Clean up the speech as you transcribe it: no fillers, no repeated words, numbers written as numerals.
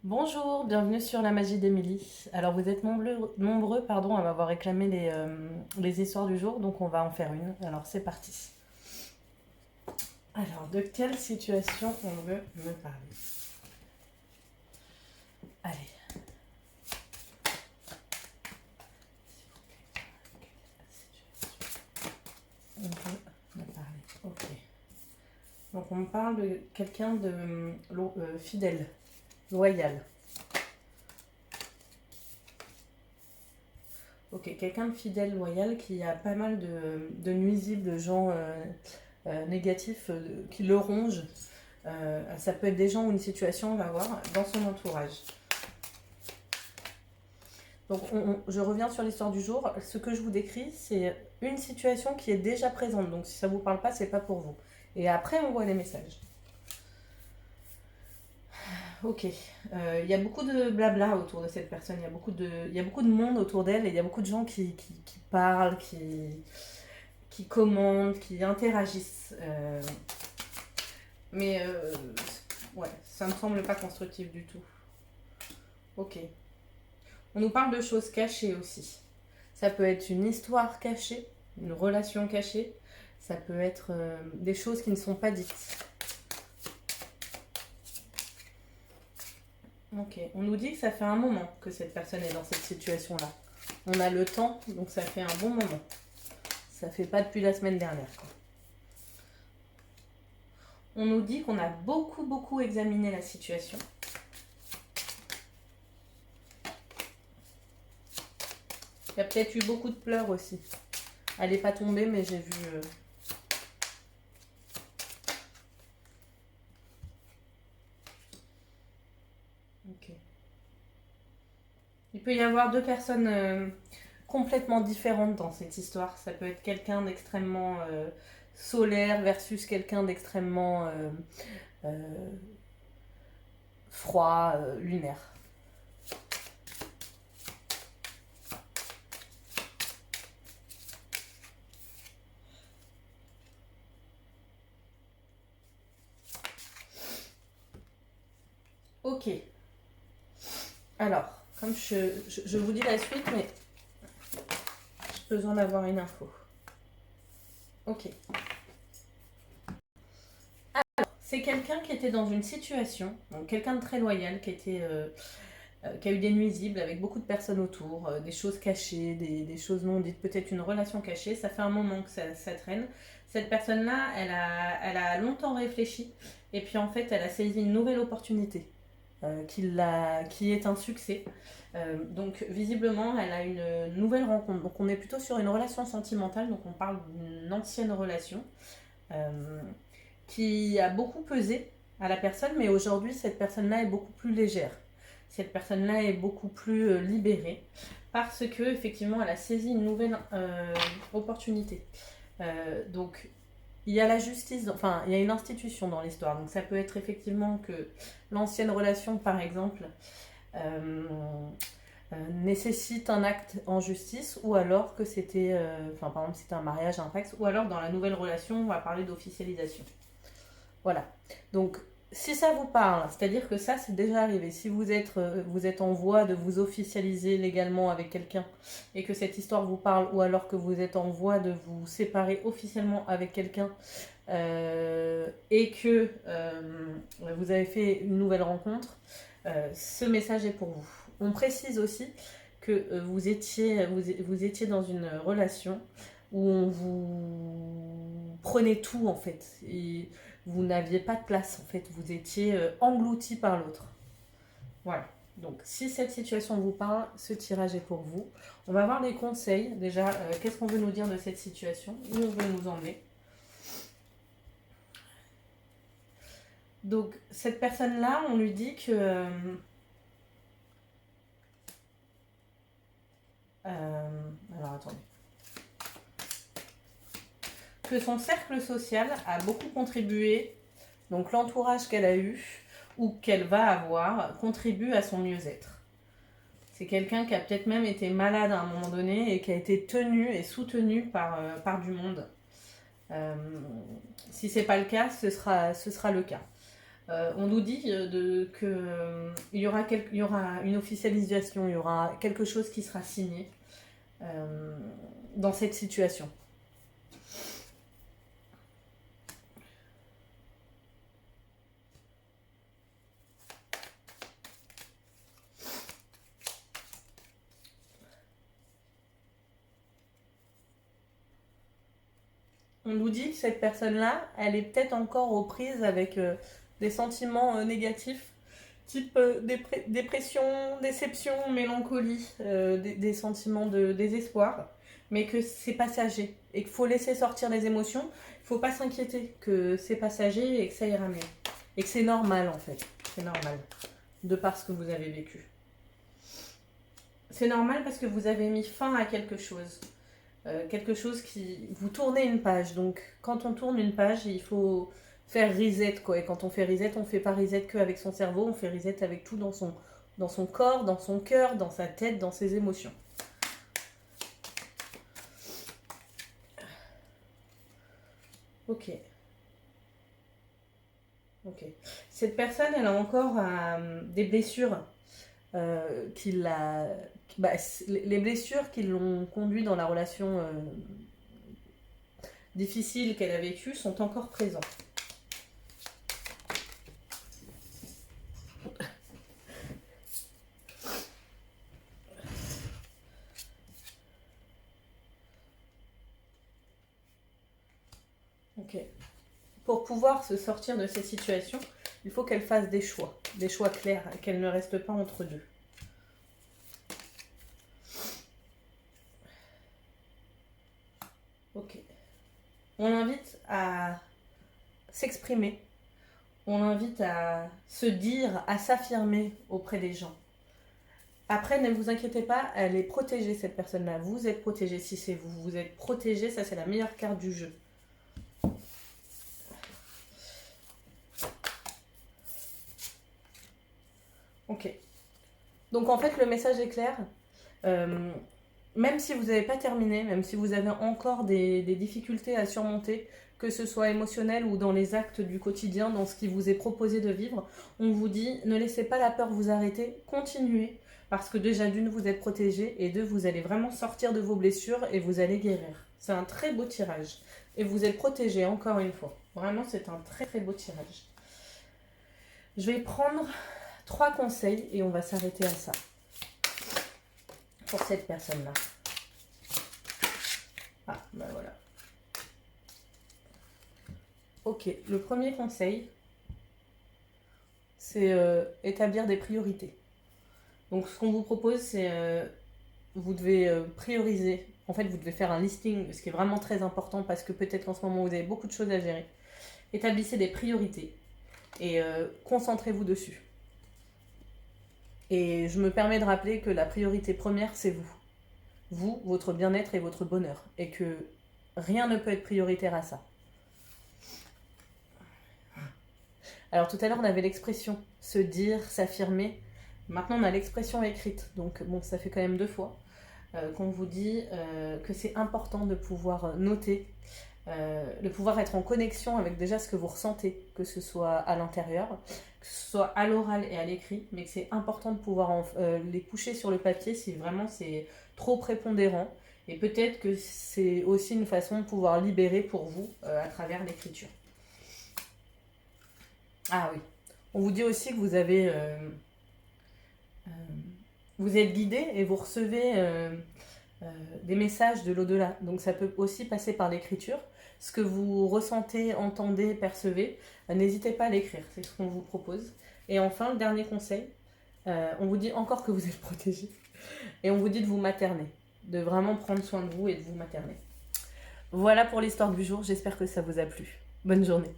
Bonjour, bienvenue sur la magie d'Émilie. Alors vous êtes nombreux à m'avoir réclamé les histoires du jour, donc on va en faire une. Alors c'est parti. Alors de quelle situation on veut me parler? Allez. On veut me parler. Ok. Donc on me parle de quelqu'un de fidèle, loyal. Ok, quelqu'un de fidèle, loyal, qui a pas mal de nuisibles, de gens négatifs qui le rongent. Ça peut être des gens ou une situation, on va voir, dans son entourage. Donc je reviens sur l'histoire du jour. Ce que je vous décris, c'est une situation qui est déjà présente. Donc si ça ne vous parle pas, c'est pas pour vous. Et après, on voit les messages. Ok. Il y a beaucoup de blabla autour de cette personne. Il y a beaucoup de monde autour d'elle et il y a beaucoup de gens qui parlent, qui commandent, qui interagissent. Mais ouais, ça ne me semble pas constructif du tout. Ok. On nous parle de choses cachées aussi. Ça peut être une histoire cachée, une relation cachée. Ça peut être des choses qui ne sont pas dites. Ok. On nous dit que ça fait un moment que cette personne est dans cette situation-là. On a le temps, donc ça fait un bon moment. Ça fait pas depuis la semaine dernière, quoi. On nous dit qu'on a beaucoup examiné la situation. Il y a peut-être eu beaucoup de pleurs aussi. Elle n'est pas tombée, mais j'ai vu. Ok. Il peut y avoir deux personnes complètement différentes dans cette histoire. Ça peut être quelqu'un d'extrêmement solaire versus quelqu'un d'extrêmement euh, froid, lunaire. Ok. Alors, comme je vous dis la suite, mais j'ai besoin d'avoir une info. Ok. C'est quelqu'un qui était dans une situation, donc quelqu'un de très loyal, qui a eu des nuisibles avec beaucoup de personnes autour, des choses cachées, des choses non dites, peut-être une relation cachée. Ça fait un moment que ça traîne. Cette personne-là, elle a longtemps réfléchi et puis en fait, elle a saisi une nouvelle opportunité qui est un succès. Donc visiblement, elle a une nouvelle rencontre. Donc on est plutôt sur une relation sentimentale, donc on parle d'une ancienne relation. Euh, qui a beaucoup pesé à la personne, mais aujourd'hui, cette personne-là est beaucoup plus légère. Cette personne-là est beaucoup plus libérée parce que effectivement, elle a saisi une nouvelle opportunité. Donc, il y a la justice, enfin, il y a une institution dans l'histoire. Donc, ça peut être effectivement que l'ancienne relation, par exemple, euh, nécessite un acte en justice, ou alors que c'était, enfin, par exemple, c'était un mariage, un Pax, ou alors dans la nouvelle relation, on va parler d'officialisation. Voilà. Donc, si ça vous parle, c'est-à-dire que ça, c'est déjà arrivé. Si vous êtes en voie de vous officialiser légalement avec quelqu'un et que cette histoire vous parle, ou alors que vous êtes en voie de vous séparer officiellement avec quelqu'un et que vous avez fait une nouvelle rencontre, ce message est pour vous. On précise aussi que vous étiez dans une relation où on vous prenait tout en fait. Et vous n'aviez pas de place en fait, vous étiez englouti par l'autre. Voilà. Donc si cette situation vous parle, ce tirage est pour vous. On va voir les conseils. Déjà, qu'est-ce qu'on veut nous dire de cette situation? Où on veut nous emmener? Donc cette personne-là, on lui dit que... alors attendez. Que son cercle social a beaucoup contribué, donc l'entourage qu'elle a eu ou qu'elle va avoir contribue à son mieux-être. C'est quelqu'un qui a peut-être même été malade à un moment donné et qui a été tenu et soutenu par du monde. Euh, si c'est pas le cas, ce sera le cas. On nous dit il y aura une officialisation, il y aura quelque chose qui sera signé dans cette situation. On nous dit que cette personne-là, elle est peut-être encore aux prises avec des sentiments négatifs, type dépression, déception, mélancolie, des sentiments de désespoir, mais que c'est passager et qu'il faut laisser sortir les émotions. Il ne faut pas s'inquiéter que c'est passager et que ça ira mieux. Et que c'est normal en fait, c'est normal, de par ce que vous avez vécu. C'est normal parce que vous avez mis fin à quelque chose. Quelque chose qui... Vous tournez une page, donc quand on tourne une page, il faut faire reset, quoi. Et quand on fait reset, on fait pas reset qu'avec son cerveau, on fait reset avec tout dans son corps, dans son cœur, dans sa tête, dans ses émotions. Ok. Ok. Cette personne, elle a encore des blessures les blessures qui l'ont conduit dans la relation difficile qu'elle a vécue sont encore présentes. Ok. Pour pouvoir se sortir de ces situations, il faut qu'elle fasse des choix clairs, qu'elle ne reste pas entre deux. Ok. On l'invite à s'exprimer, on l'invite à se dire, à s'affirmer auprès des gens. Après, ne vous inquiétez pas, elle est protégée, cette personne-là. Vous êtes protégé si c'est vous. Vous êtes protégé, ça c'est la meilleure carte du jeu. Ok. Donc en fait, le message est clair. Même si vous n'avez pas terminé, même si vous avez encore des difficultés à surmonter, que ce soit émotionnel ou dans les actes du quotidien, dans ce qui vous est proposé de vivre, on vous dit ne laissez pas la peur vous arrêter, continuez, parce que déjà d'une vous êtes protégé et deux vous allez vraiment sortir de vos blessures et vous allez guérir. C'est un très beau tirage et vous êtes protégé encore une fois. Vraiment c'est un très très beau tirage. Je vais prendre 3 conseils et on va s'arrêter à ça. Pour cette personne-là. Ah, ben voilà. Ok, le premier conseil, c'est établir des priorités. Donc ce qu'on vous propose, c'est vous devez prioriser. En fait, vous devez faire un listing, ce qui est vraiment très important parce que peut-être qu'en ce moment, vous avez beaucoup de choses à gérer. Établissez des priorités et concentrez-vous dessus. Et je me permets de rappeler que la priorité première, c'est vous. Vous, votre bien-être et votre bonheur. Et que rien ne peut être prioritaire à ça. Alors tout à l'heure, on avait l'expression se dire, s'affirmer. Maintenant, on a l'expression écrite. Donc bon, ça fait quand même 2 fois qu'on vous dit que c'est important de pouvoir noter, de pouvoir être en connexion avec déjà ce que vous ressentez, que ce soit à l'intérieur, que ce soit à l'oral et à l'écrit, mais que c'est important de pouvoir les coucher sur le papier si vraiment c'est trop prépondérant. Et peut-être que c'est aussi une façon de pouvoir libérer pour vous à travers l'écriture. Ah oui. On vous dit aussi que vous êtes guidé et vous recevez des messages de l'au-delà. Donc ça peut aussi passer par l'écriture. Ce que vous ressentez, entendez, percevez, n'hésitez pas à l'écrire. C'est ce qu'on vous propose. Et enfin, le dernier conseil, on vous dit encore que vous êtes protégé. Et on vous dit de vous materner, de vraiment prendre soin de vous et de vous materner. Voilà pour l'histoire du jour. J'espère que ça vous a plu. Bonne journée.